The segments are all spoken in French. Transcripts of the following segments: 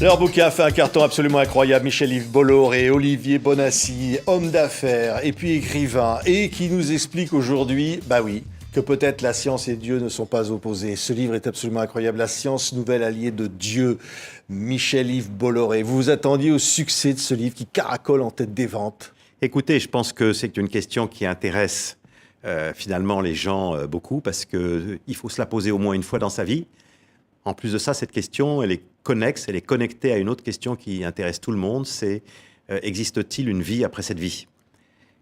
Leur bouquin a fait un carton absolument incroyable. Michel-Yves Bolloré, Olivier Bonnassy, homme d'affaires et puis écrivain, et qui nous explique aujourd'hui, que peut-être la science et Dieu ne sont pas opposés. Ce livre est absolument incroyable. La science, nouvelle alliée de Dieu. Michel-Yves Bolloré, vous vous attendiez au succès de ce livre qui caracole en tête des ventes? Écoutez, je pense que c'est une question qui intéresse finalement les gens beaucoup, parce qu'il faut se la poser au moins une fois dans sa vie. En plus de ça, cette question, elle est connexe, elle est connectée à une autre question qui intéresse tout le monde, c'est existe-t-il une vie après cette vie?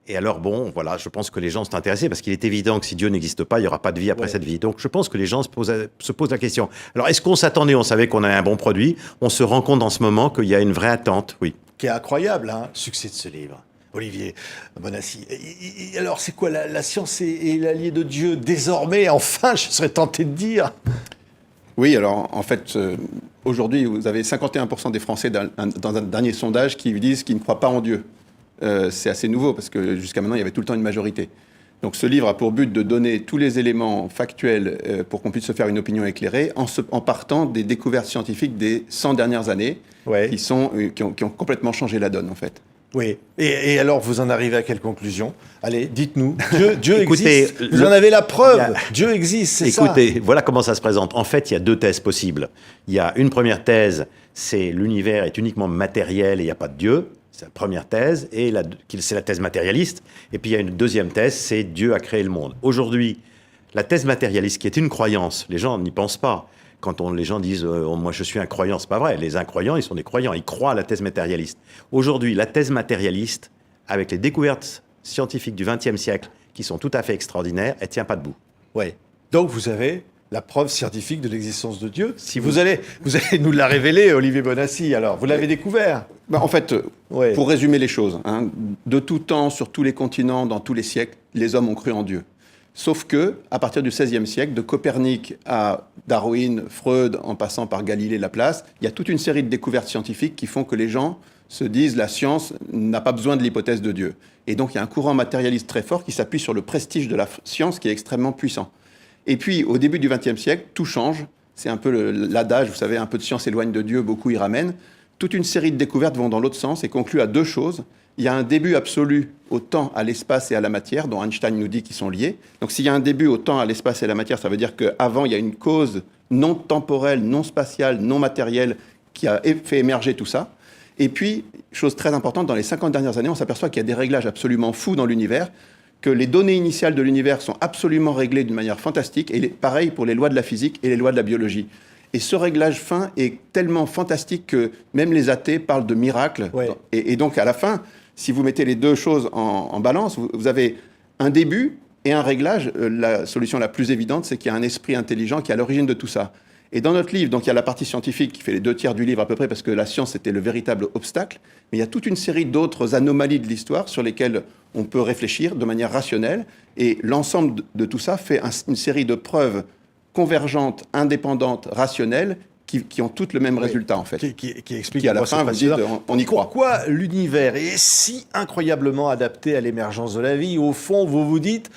Et alors bon, voilà, je pense que les gens sont intéressés, parce qu'il est évident que si Dieu n'existe pas, il n'y aura pas de vie après cette vie. Donc je pense que les gens se posent la question. Alors est-ce qu'on s'attendait? On savait qu'on avait un bon produit. On se rend compte en ce moment qu'il y a une vraie attente, oui. Qui est incroyable, hein, succès de ce livre. Olivier Bonnassy. Alors c'est quoi, la science est l'allié de Dieu désormais, enfin, je serais tenté de dire? Oui, alors en fait, aujourd'hui, vous avez 51% des Français dans un dernier sondage qui disent qu'ils ne croient pas en Dieu. C'est assez nouveau parce que jusqu'à maintenant, il y avait tout le temps une majorité. Donc ce livre a pour but de donner tous les éléments factuels pour qu'on puisse se faire une opinion éclairée en partant des découvertes scientifiques des 100 dernières années qui ont complètement changé la donne en fait. Oui. Et alors, vous en arrivez à quelle conclusion? Allez, dites-nous. Dieu Écoutez, existe. Vous en avez la preuve. Dieu existe, c'est ça. Écoutez, voilà comment ça se présente. En fait, il y a deux thèses possibles. Il y a une première thèse, c'est l'univers est uniquement matériel et il n'y a pas de Dieu. C'est la première thèse, et c'est la thèse matérialiste. Et puis il y a une deuxième thèse, c'est Dieu a créé le monde. Aujourd'hui, la thèse matérialiste, qui est une croyance, les gens n'y pensent pas. Quand les gens disent « moi je suis un croyant », c'est pas vrai. Les incroyants, ils sont des croyants, ils croient à la thèse matérialiste. Aujourd'hui, la thèse matérialiste, avec les découvertes scientifiques du XXe siècle, qui sont tout à fait extraordinaires, elle tient pas debout. Oui. Donc vous avez la preuve scientifique de l'existence de Dieu. Si vous allez nous la révéler, Olivier Bonnassy, alors, vous l'avez découvert. En fait, pour résumer les choses, de tout temps, sur tous les continents, dans tous les siècles, les hommes ont cru en Dieu. Sauf que, à partir du XVIe siècle, de Copernic à Darwin, Freud, en passant par Galilée, Laplace, il y a toute une série de découvertes scientifiques qui font que les gens se disent la science n'a pas besoin de l'hypothèse de Dieu. Et donc, il y a un courant matérialiste très fort qui s'appuie sur le prestige de la science qui est extrêmement puissant. Et puis, au début du XXe siècle, tout change. C'est un peu l'adage, vous savez, un peu de science éloigne de Dieu, beaucoup y ramènent. Toute une série de découvertes vont dans l'autre sens et concluent à deux choses. Il y a un début absolu au temps, à l'espace et à la matière, dont Einstein nous dit qu'ils sont liés. Donc s'il y a un début au temps, à l'espace et à la matière, ça veut dire qu'avant, il y a une cause non temporelle, non spatiale, non matérielle qui a fait émerger tout ça. Et puis, chose très importante, dans les 50 dernières années, on s'aperçoit qu'il y a des réglages absolument fous dans l'univers, que les données initiales de l'univers sont absolument réglées d'une manière fantastique, et pareil pour les lois de la physique et les lois de la biologie. Et ce réglage fin est tellement fantastique que même les athées parlent de miracle. Ouais. Et donc, à la fin, si vous mettez les deux choses en balance, vous avez un début et un réglage. La solution la plus évidente, c'est qu'il y a un esprit intelligent qui est à l'origine de tout ça. Et dans notre livre, donc, il y a la partie scientifique qui fait les 2/3 du livre à peu près, parce que la science était le véritable obstacle. Mais il y a toute une série d'autres anomalies de l'histoire sur lesquelles on peut réfléchir de manière rationnelle. Et l'ensemble de tout ça fait une série de preuves convergentes, indépendantes, rationnelles, qui ont toutes le même résultat, en fait. Qui explique à la fin, vous dites, on y croit. Pourquoi l'univers est si incroyablement adapté à l'émergence de la vie? Au fond, vous vous dites,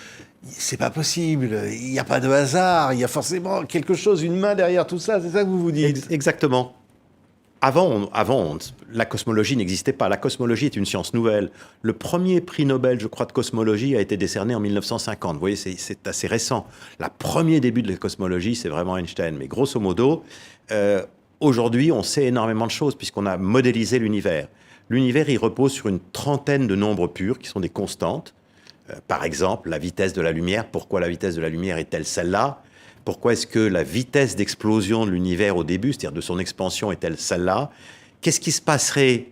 c'est pas possible, il n'y a pas de hasard, il y a forcément quelque chose, une main derrière tout ça, c'est ça que vous vous dites? Exactement. Avant, la cosmologie n'existait pas. La cosmologie est une science nouvelle. Le premier prix Nobel, je crois, de cosmologie a été décerné en 1950. Vous voyez, c'est assez récent. Le premier début de la cosmologie, c'est vraiment Einstein. Mais grosso modo, aujourd'hui, on sait énormément de choses puisqu'on a modélisé l'univers. L'univers, il repose sur une trentaine de nombres purs qui sont des constantes. Par exemple, la vitesse de la lumière. Pourquoi la vitesse de la lumière est-elle celle-là ? Pourquoi est-ce que la vitesse d'explosion de l'univers au début, c'est-à-dire de son expansion, est-elle celle-là? Qu'est-ce qui se passerait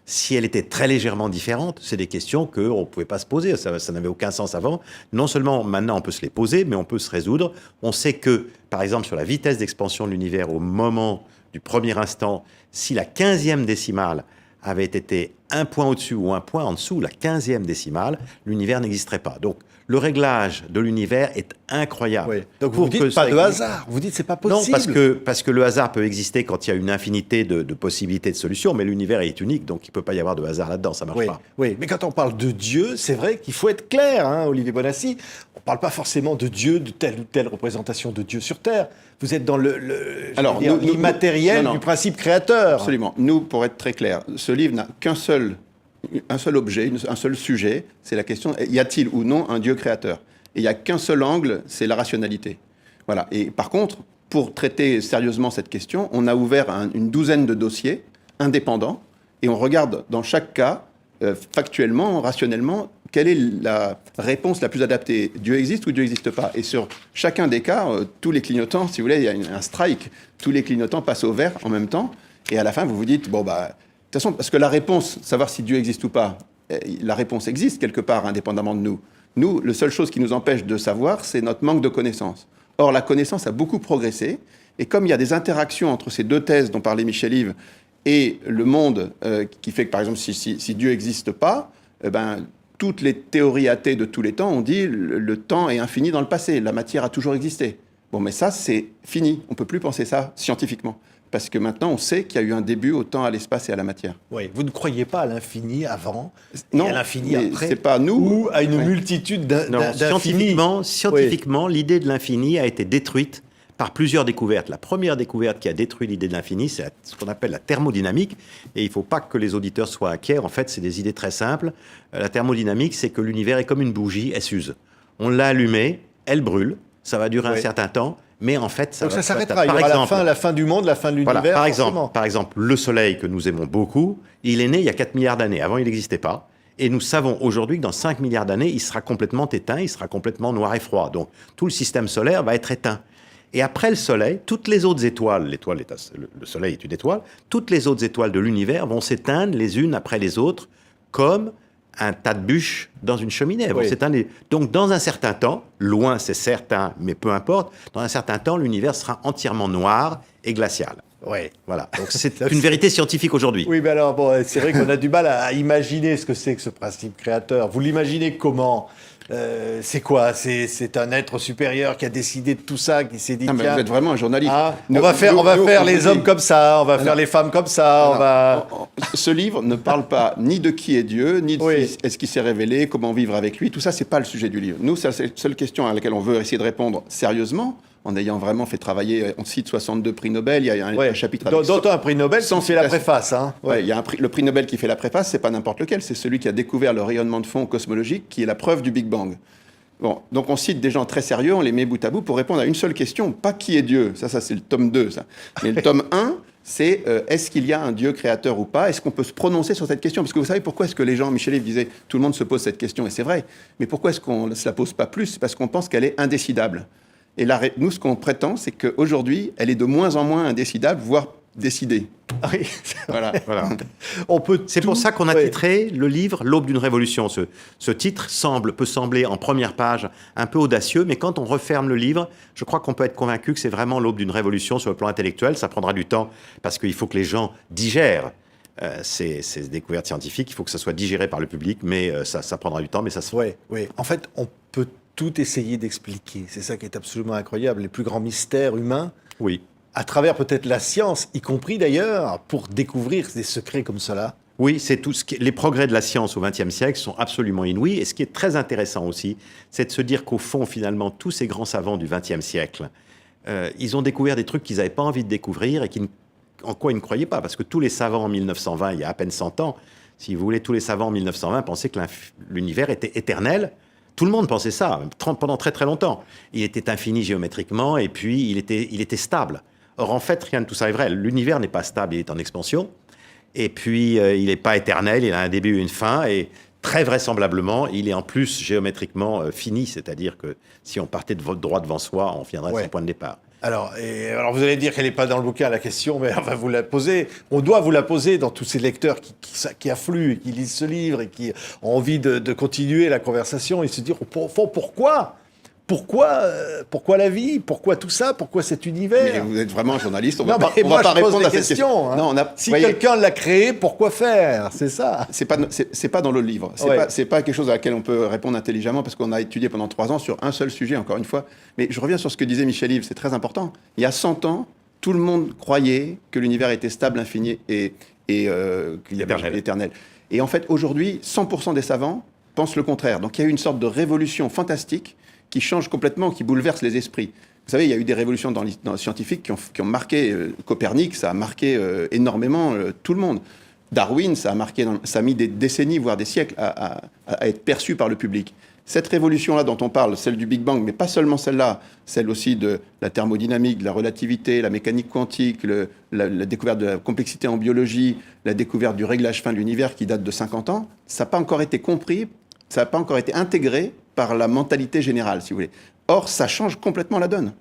si elle était très légèrement différente? C'est des questions qu'on ne pouvait pas se poser, ça n'avait aucun sens avant. Non seulement maintenant on peut se les poser, mais on peut se résoudre. On sait que, par exemple, sur la vitesse d'expansion de l'univers au moment du premier instant, si la 15e décimale avait été un point au-dessus ou un point en dessous, la 15e décimale, l'univers n'existerait pas. Donc, Le réglage de l'univers est incroyable. Oui. Donc vous dites pas de hasard, vous dites c'est pas possible. Non, parce que le hasard peut exister quand il y a une infinité de possibilités de solutions, mais l'univers est unique, donc il ne peut pas y avoir de hasard là-dedans, ça ne marche pas. Oui, mais quand on parle de Dieu, c'est vrai qu'il faut être clair, hein, Olivier Bonnassy. On ne parle pas forcément de Dieu, de telle ou telle représentation de Dieu sur Terre. Vous êtes dans l'immatériel du principe créateur. Absolument. Nous, pour être très clair, ce livre n'a qu'un seul objet, un seul sujet, c'est la question, y a-t-il ou non un Dieu créateur? Et il n'y a qu'un seul angle, c'est la rationalité. Voilà. Et par contre, pour traiter sérieusement cette question, on a ouvert une douzaine de dossiers indépendants et on regarde dans chaque cas, factuellement, rationnellement, quelle est la réponse la plus adaptée? Dieu existe ou Dieu n'existe pas? Et sur chacun des cas, tous les clignotants, si vous voulez, il y a un strike, tous les clignotants passent au vert en même temps, et à la fin, vous vous dites, bon, bah, de toute façon, parce que la réponse, savoir si Dieu existe ou pas, la réponse existe quelque part, indépendamment de nous. Nous, la seule chose qui nous empêche de savoir, c'est notre manque de connaissance. Or, la connaissance a beaucoup progressé, et comme il y a des interactions entre ces deux thèses dont parlait Michel-Yves et le monde, qui fait que, par exemple, si Dieu n'existe pas, toutes les théories athées de tous les temps ont dit le temps est infini dans le passé, la matière a toujours existé. Bon, mais ça, c'est fini. On ne peut plus penser ça scientifiquement. Parce que maintenant, on sait qu'il y a eu un début au temps, à l'espace et à la matière. Oui, vous ne croyez pas à l'infini avant, non, et à l'infini après, c'est pas nous, ou à une multitude d'infinis. Scientifiquement, l'idée de l'infini a été détruite par plusieurs découvertes. La première découverte qui a détruit l'idée de l'infini, c'est ce qu'on appelle la thermodynamique. Et il ne faut pas que les auditeurs soient inquiets. En fait, c'est des idées très simples. La thermodynamique, c'est que l'univers est comme une bougie, elle s'use. On l'a allumée, elle brûle, ça va durer un certain temps, mais en fait, donc ça s'arrêtera. Il y aura la fin du monde, la fin de l'univers. Voilà, par exemple, le Soleil que nous aimons beaucoup, il est né il y a 4 milliards d'années. Avant, il n'existait pas. Et nous savons aujourd'hui que dans 5 milliards d'années, il sera complètement éteint, il sera complètement noir et froid. Donc, tout le système solaire va être éteint. Et après le Soleil, toutes les autres étoiles, le Soleil est une étoile, toutes les autres étoiles de l'univers vont s'éteindre les unes après les autres, comme un tas de bûches dans une cheminée. Elles vont s'éteindre. Donc, dans un certain temps, loin c'est certain, mais peu importe, dans un certain temps, l'univers sera entièrement noir et glacial. Oui. Voilà. Donc, c'est une vérité scientifique aujourd'hui. Oui, mais alors, bon, c'est vrai qu'on a du mal à imaginer ce que c'est que ce principe créateur. Vous l'imaginez comment? C'est quoi? C'est un être supérieur qui a décidé de tout ça, qui s'est dit non, mais tiens, vous êtes vraiment un journaliste. On va faire les hommes comme ça, on va faire les femmes comme ça. Ce livre ne parle pas ni de qui est Dieu, ni de est-ce qu'il s'est révélé, comment vivre avec lui. Tout ça, c'est pas le sujet du livre. Nous, c'est la seule question à laquelle on veut essayer de répondre sérieusement, en ayant vraiment fait travailler. On cite 62 prix Nobel. Il y a un chapitre avec dont un prix Nobel qui fait la préface. Hein. Il y a le prix Nobel qui fait la préface. C'est pas n'importe lequel. C'est celui qui a découvert le rayonnement de fond cosmologique, qui est la preuve du Big Bang. Bon, donc on cite des gens très sérieux, on les met bout à bout pour répondre à une seule question, pas qui est Dieu. Ça c'est le tome 2, ça. Mais le tome 1, c'est est-ce qu'il y a un Dieu créateur ou pas? Est-ce qu'on peut se prononcer sur cette question? Parce que vous savez pourquoi est-ce que les gens, Michel-Yves disait, tout le monde se pose cette question, et c'est vrai. Mais pourquoi est-ce qu'on ne se la pose pas plus? Parce qu'on pense qu'elle est indécidable. Et là, nous, ce qu'on prétend, c'est qu'aujourd'hui, elle est de moins en moins indécidable, voire décidée. Oui, voilà. C'est pour ça qu'on a titré le livre « L'aube d'une révolution ». Ce titre peut sembler en première page un peu audacieux, mais quand on referme le livre, je crois qu'on peut être convaincu que c'est vraiment l'aube d'une révolution sur le plan intellectuel. Ça prendra du temps parce qu'il faut que les gens digèrent ces découvertes scientifiques. Il faut que ça soit digéré par le public, mais ça prendra du temps, mais ça se fait. Oui. En fait, on peut tout essayer d'expliquer. C'est ça qui est absolument incroyable. Les plus grands mystères humains. Oui. À travers peut-être la science, y compris d'ailleurs, pour découvrir des secrets comme cela. Oui, c'est les progrès de la science au XXe siècle sont absolument inouïs. Et ce qui est très intéressant aussi, c'est de se dire qu'au fond, finalement, tous ces grands savants du XXe siècle, ils ont découvert des trucs qu'ils n'avaient pas envie de découvrir et en quoi ils ne croyaient pas. Parce que tous les savants en 1920, il y a à peine 100 ans, si vous voulez, tous les savants en 1920 pensaient que l'univers était éternel. Tout le monde pensait ça, pendant très très longtemps. Il était infini géométriquement et puis il était stable. Or, en fait, rien de tout ça est vrai. L'univers n'est pas stable, il est en expansion. Et puis, il n'est pas éternel, il a un début et une fin. Et très vraisemblablement, il est en plus géométriquement fini. C'est-à-dire que si on partait de droit devant soi, on viendrait de son point de départ. Alors, vous allez dire qu'elle n'est pas dans le bouquin, la question, mais on va vous la poser. On doit vous la poser dans tous ces lecteurs qui affluent et qui lisent ce livre et qui ont envie de continuer la conversation et se dire, au fond, pourquoi pourquoi la vie? Pourquoi tout ça? Pourquoi cet univers? Mais vous êtes vraiment un journaliste, on Non, va pas, mais on moi, va pas je pose répondre à des cette question. questions, hein. Non, Si voyez, quelqu'un l'a créé, pourquoi faire? C'est ça. c'est pas dans le livre. C'est pas quelque chose à laquelle on peut répondre intelligemment parce qu'on a étudié pendant 3 ans sur un seul sujet, encore une fois. Mais je reviens sur ce que disait Michel Yves, c'est très important. Il y a 100 ans, tout le monde croyait que l'univers était stable, infini et qu'il y avait éternel. Et en fait, aujourd'hui, 100% des savants pensent le contraire. Donc il y a eu une sorte de révolution fantastique qui change complètement, qui bouleverse les esprits. Vous savez, il y a eu des révolutions dans les scientifiques qui ont marqué Copernic, ça a marqué énormément tout le monde. Darwin, ça a mis des décennies, voire des siècles à être perçu par le public. Cette révolution-là dont on parle, celle du Big Bang, mais pas seulement celle-là, celle aussi de la thermodynamique, de la relativité, la mécanique quantique, la découverte de la complexité en biologie, la découverte du réglage fin de l'univers qui date de 50 ans, ça n'a pas encore été compris, ça n'a pas encore été intégré par la mentalité générale, si vous voulez. Or, ça change complètement la donne.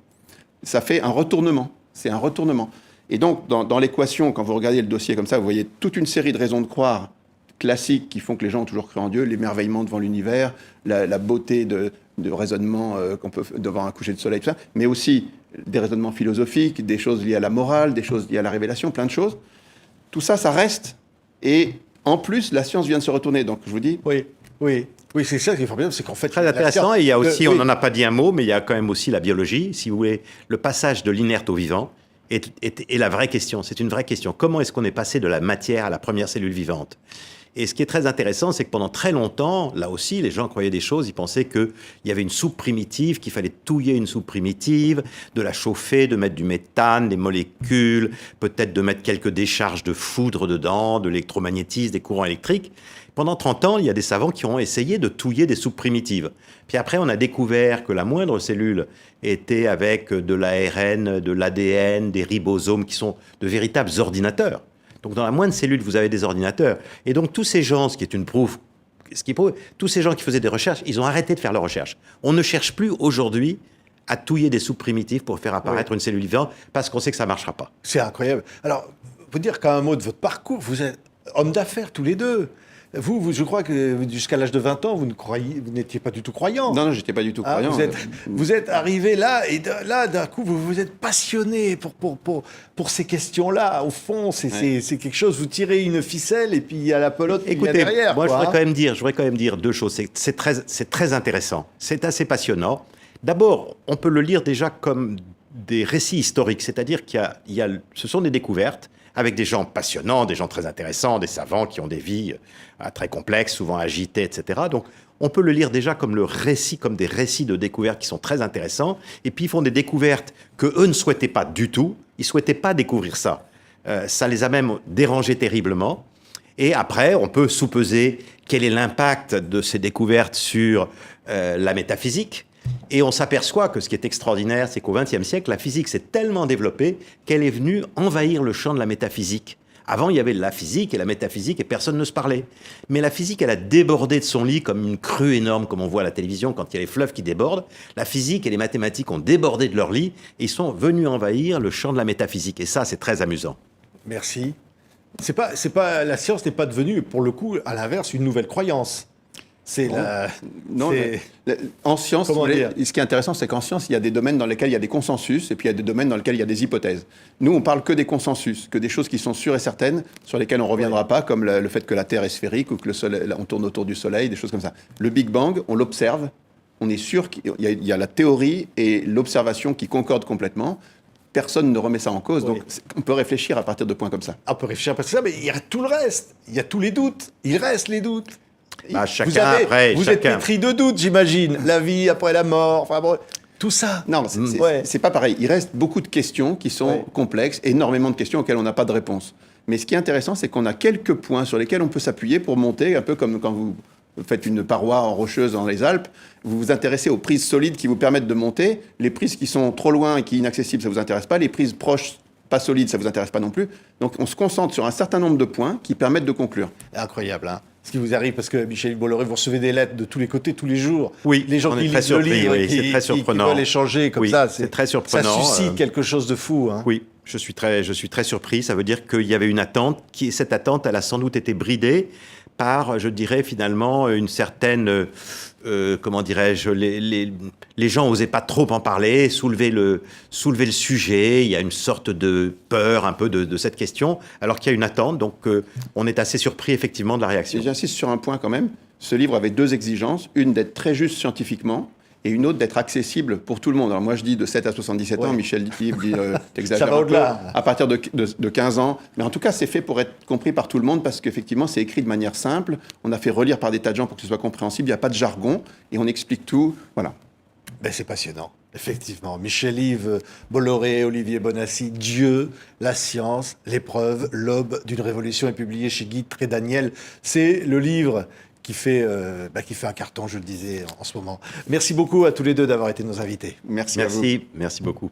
Ça fait un retournement. C'est un retournement. Et donc, dans l'équation, quand vous regardez le dossier comme ça, vous voyez toute une série de raisons de croire classiques qui font que les gens ont toujours cru en Dieu, l'émerveillement devant l'univers, la beauté de raisonnement qu'on peut devant un coucher de soleil, tout ça, mais aussi des raisonnements philosophiques, des choses liées à la morale, des choses liées à la révélation, plein de choses. Tout ça, ça reste. Et en plus, la science vient de se retourner. Donc, je vous dis... Oui, c'est ça qui est formidable, c'est qu'en fait... Très intéressant, et il y a aussi, on n'en a pas dit un mot, mais il y a quand même aussi la biologie, si vous voulez, le passage de l'inerte au vivant est la vraie question, c'est une vraie question. Comment est-ce qu'on est passé de la matière à la première cellule vivante? Et ce qui est très intéressant, c'est que pendant très longtemps, là aussi, les gens croyaient des choses, ils pensaient qu'il y avait une soupe primitive, qu'il fallait touiller une soupe primitive, de la chauffer, de mettre du méthane, des molécules, peut-être de mettre quelques décharges de foudre dedans, de l'électromagnétisme, des courants électriques. Pendant 30 ans, il y a des savants qui ont essayé de touiller des soupes primitives. Puis après, on a découvert que la moindre cellule était avec de l'ARN, de l'ADN, des ribosomes qui sont de véritables ordinateurs. Donc dans la moindre cellule, vous avez des ordinateurs. Et donc tous ces gens, tous ces gens qui faisaient des recherches, ils ont arrêté de faire leurs recherches. On ne cherche plus aujourd'hui à touiller des soupes primitives pour faire apparaître une cellule vivante parce qu'on sait que ça ne marchera pas. C'est incroyable. Alors, vous dire qu'à un mot de votre parcours, vous êtes hommes d'affaires tous les deux. Vous, je crois que jusqu'à l'âge de 20 ans, vous n'étiez pas du tout croyant. Non, j'étais pas du tout croyant. Vous êtes arrivé là, et là, d'un coup, vous vous êtes passionné pour ces questions-là. Au fond, c'est quelque chose, vous tirez une ficelle, et puis il y a la pelote qui vient derrière. Moi, je voudrais quand même dire deux choses. C'est très intéressant. C'est assez passionnant. D'abord, on peut le lire déjà comme des récits historiques, c'est-à-dire ce sont des découvertes avec des gens passionnants, des gens très intéressants, des savants qui ont des vies très complexes, souvent agitées, etc. Donc, on peut le lire déjà comme des récits de découvertes qui sont très intéressants. Et puis, ils font des découvertes qu'eux ne souhaitaient pas du tout. Ils ne souhaitaient pas découvrir ça. Ça les a même dérangés terriblement. Et après, on peut sous-peser quel est l'impact de ces découvertes sur la métaphysique. Et on s'aperçoit que ce qui est extraordinaire, c'est qu'au XXe siècle, la physique s'est tellement développée qu'elle est venue envahir le champ de la métaphysique. Avant, il y avait la physique et la métaphysique et personne ne se parlait. Mais la physique, elle a débordé de son lit comme une crue énorme, comme on voit à la télévision quand il y a les fleuves qui débordent. La physique et les mathématiques ont débordé de leur lit et ils sont venus envahir le champ de la métaphysique. Et ça, c'est très amusant. Merci. La science n'est pas devenue, pour le coup, à l'inverse, une nouvelle croyance. En science, ce qui est intéressant, c'est qu'en science, il y a des domaines dans lesquels il y a des consensus et puis il y a des domaines dans lesquels il y a des hypothèses. Nous, on parle que des consensus, que des choses qui sont sûres et certaines, sur lesquelles on ne reviendra pas, comme le fait que la Terre est sphérique ou que on tourne autour du Soleil, des choses comme ça. Le Big Bang, on l'observe, on est sûr qu'il y a la théorie et l'observation qui concordent complètement. Personne ne remet ça en cause, donc on peut réfléchir à partir de points comme ça. On peut réfléchir à partir de ça, mais il y a tout le reste. Il y a tous les doutes. Il reste les doutes. Vous êtes pétri de doutes, j'imagine. La vie après la mort, enfin bon, tout ça. Non, c'est pas pareil. Il reste beaucoup de questions qui sont complexes, énormément de questions auxquelles on n'a pas de réponse. Mais ce qui est intéressant, c'est qu'on a quelques points sur lesquels on peut s'appuyer pour monter, un peu comme quand vous faites une paroi rocheuse dans les Alpes, vous vous intéressez aux prises solides qui vous permettent de monter. Les prises qui sont trop loin et qui sont inaccessibles, ça ne vous intéresse pas. Les prises proches, pas solides, ça ne vous intéresse pas non plus. Donc on se concentre sur un certain nombre de points qui permettent de conclure. Incroyable, hein, ce qui vous arrive, parce que Michel Bolloré, vous recevez des lettres de tous les côtés, tous les jours. Oui, les gens qui lisent le livre, c'est très surprenant. Qui veulent échanger comme ça. C'est très surprenant. Ça suscite quelque chose de fou. Hein. Oui, je suis très surpris. Ça veut dire qu'il y avait une attente. Cette attente, elle a sans doute été bridée par, je dirais, finalement, une certaine... comment dirais-je, les gens n'osaient pas trop en parler, soulever le sujet. Il y a une sorte de peur un peu de cette question, alors qu'il y a une attente. Donc, on est assez surpris, effectivement, de la réaction. Et j'insiste sur un point quand même. Ce livre avait deux exigences. Une, d'être très juste scientifiquement, et une autre, d'être accessible pour tout le monde. Alors moi, je dis de 7 à 77 ans, Michel Livre dit, t'exagères Ça va au-delà. à partir de 15 ans. Mais en tout cas, c'est fait pour être compris par tout le monde, parce qu'effectivement, c'est écrit de manière simple. On a fait relire par des tas de gens pour que ce soit compréhensible. Il n'y a pas de jargon, et on explique tout. Voilà. Ben, c'est passionnant, effectivement. Michel-Yves Bolloré, Olivier Bonnassy, Dieu, la science, l'épreuve, l'aube d'une révolution est publié chez Guy Trédaniel. C'est le livre qui fait un carton, je le disais, en ce moment. Merci beaucoup à tous les deux d'avoir été nos invités. Merci à vous. Merci beaucoup.